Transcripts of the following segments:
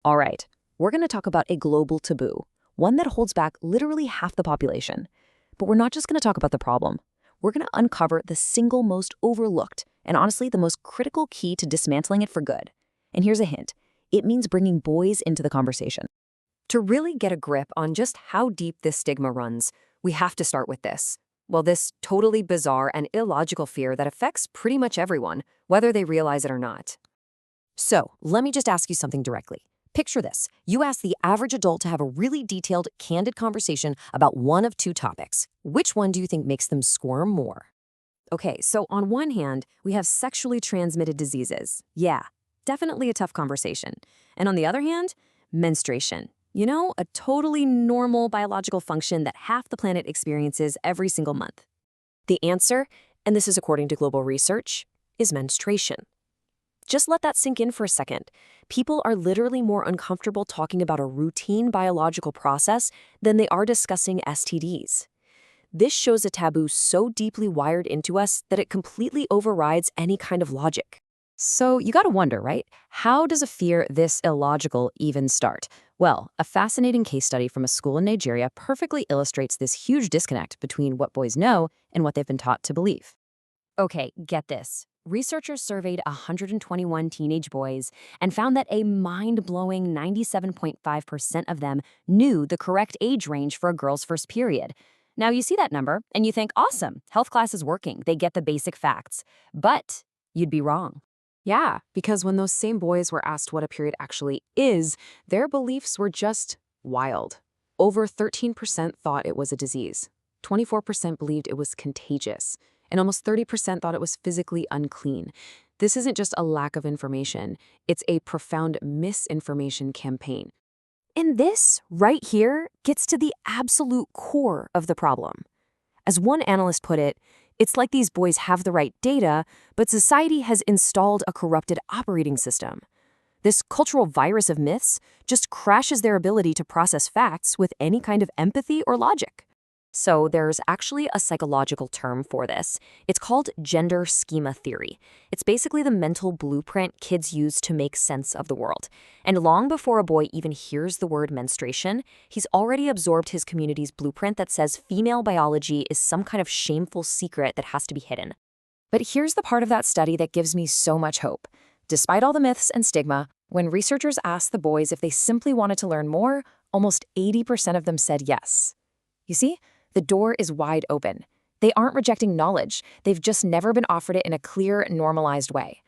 All right, we're going to talk about a global taboo, one that holds back literally half the population. But we're not just going to talk about the problem. We're going to uncover the single most overlooked and honestly the most critical key to dismantling it for good. And here's a hint. It means bringing boys into the conversation. To really get a grip on just how deep this stigma runs, we have to start with this. Well, this totally bizarre and illogical fear that affects pretty much everyone, whether they realize it or not. So, let me just ask you something directly. Picture this. You ask the average adult to have a really detailed, candid conversation about one of two topics. Which one do you think makes them squirm more? Okay, so on one hand, we have sexually transmitted diseases. Yeah, definitely a tough conversation. And on the other hand, menstruation. You know, a totally normal biological function that half the planet experiences every single month. The answer, and this is according to global research, is menstruation. Just let that sink in for a second. People are literally more uncomfortable talking about a routine biological process than they are discussing STDs. This shows a taboo so deeply wired into us that it completely overrides any kind of logic. So you gotta wonder, right? How does a fear this illogical even start? Well, a fascinating case study from a school in Nigeria perfectly illustrates this huge disconnect between what boys know and what they've been taught to believe. Okay, get this. Researchers surveyed 121 teenage boys and found that a mind-blowing 97.5% of them knew the correct age range for a girl's first period. Now you see that number and you think, awesome, health class is working, they get the basic facts. But you'd be wrong. Yeah, because when those same boys were asked what a period actually is, their beliefs were just wild. Over 13% thought it was a disease, 24% believed it was contagious, and almost 30% thought it was physically unclean. This isn't just a lack of information, it's a profound misinformation campaign. And this, right here, gets to the absolute core of the problem. As one analyst put it, it's like these boys have the right data, but society has installed a corrupted operating system. This cultural virus of myths just crashes their ability to process facts with any kind of empathy or logic. So there's actually a psychological term for this. It's called gender schema theory. It's basically the mental blueprint kids use to make sense of the world. And long before a boy even hears the word menstruation, he's already absorbed his community's blueprint that says female biology is some kind of shameful secret that has to be hidden. But here's the part of that study that gives me so much hope. Despite all the myths and stigma, when researchers asked the boys if they simply wanted to learn more, almost 80% of them said yes. You see? The door is wide open. They aren't rejecting knowledge. They've just never been offered it in a clear, normalized way.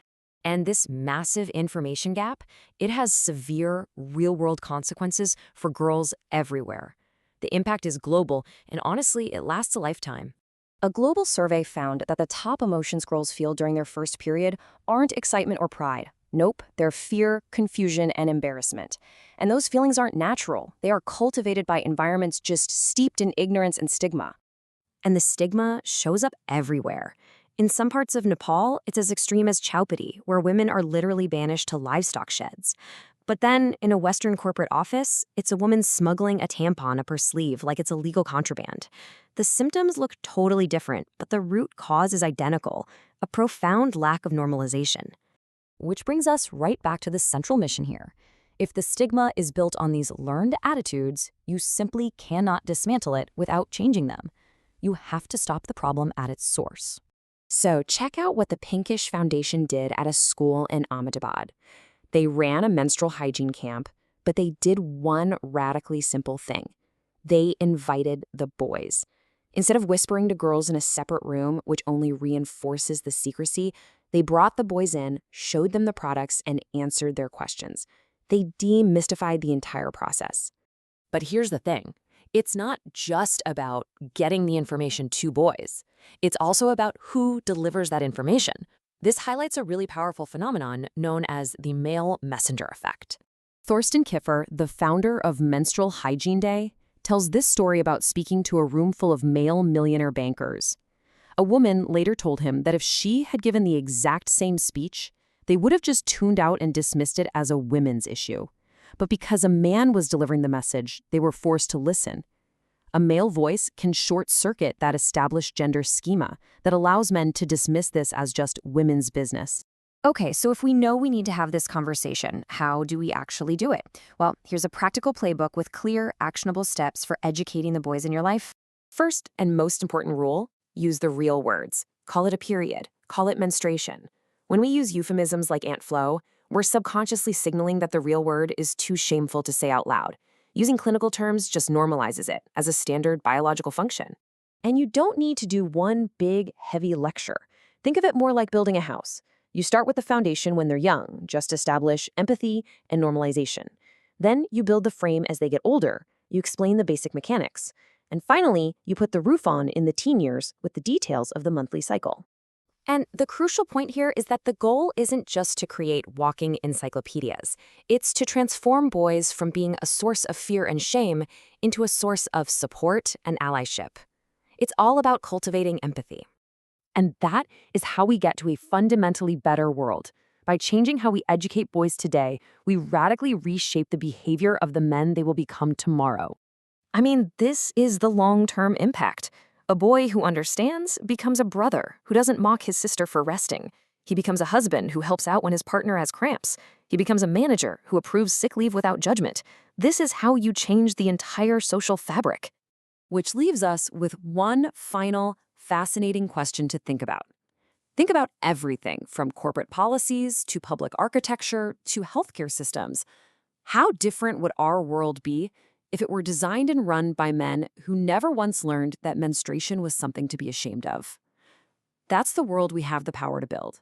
And this massive information gap, it has severe, real-world consequences for girls everywhere. The impact is global, and honestly, it lasts a lifetime. A global survey found that the top emotions girls feel during their first period aren't excitement or pride. Nope, they're fear, confusion, and embarrassment. And those feelings aren't natural. They are cultivated by environments just steeped in ignorance and stigma. And the stigma shows up everywhere. In some parts of Nepal, it's as extreme as Chowpatty, where women are literally banished to livestock sheds. But then, in a Western corporate office, it's a woman smuggling a tampon up her sleeve like it's illegal contraband. The symptoms look totally different, but the root cause is identical, a profound lack of normalization. Which brings us right back to the central mission here. If the stigma is built on these learned attitudes, you simply cannot dismantle it without changing them. You have to stop the problem at its source. So check out what the Pinkish Foundation did at a school in Ahmedabad. They ran a menstrual hygiene camp, but they did one radically simple thing. They invited the boys. Instead of whispering to girls in a separate room, which only reinforces the secrecy, they brought the boys in, showed them the products, and answered their questions. They demystified the entire process. But here's the thing. It's not just about getting the information to boys. It's also about who delivers that information. This highlights a really powerful phenomenon known as the male messenger effect. Thorsten Kiffer, the founder of Menstrual Hygiene Day, tells this story about speaking to a room full of male millionaire bankers. A woman later told him that if she had given the exact same speech, they would have just tuned out and dismissed it as a women's issue. But because a man was delivering the message, they were forced to listen. A male voice can short-circuit that established gender schema that allows men to dismiss this as just women's business. Okay, so if we know we need to have this conversation, how do we actually do it? Well, here's a practical playbook with clear, actionable steps for educating the boys in your life. First and most important rule, use the real words. Call it a period. Call it menstruation. When we use euphemisms like Aunt Flo, we're subconsciously signaling that the real word is too shameful to say out loud. Using clinical terms just normalizes it as a standard biological function. And you don't need to do one big, heavy lecture. Think of it more like building a house. You start with the foundation when they're young, just establish empathy and normalization. Then you build the frame as they get older. You explain the basic mechanics. And finally, you put the roof on in the teen years with the details of the monthly cycle. And the crucial point here is that the goal isn't just to create walking encyclopedias. It's to transform boys from being a source of fear and shame into a source of support and allyship. It's all about cultivating empathy. And that is how we get to a fundamentally better world. By changing how we educate boys today, we radically reshape the behavior of the men they will become tomorrow. I mean, this is the long-term impact. A boy who understands becomes a brother who doesn't mock his sister for resting. He becomes a husband who helps out when his partner has cramps. He becomes a manager who approves sick leave without judgment. This is how you change the entire social fabric. Which leaves us with one final, fascinating question to think about. Think about everything from corporate policies to public architecture to healthcare systems. How different would our world be if it were designed and run by men who never once learned that menstruation was something to be ashamed of? That's the world we have the power to build.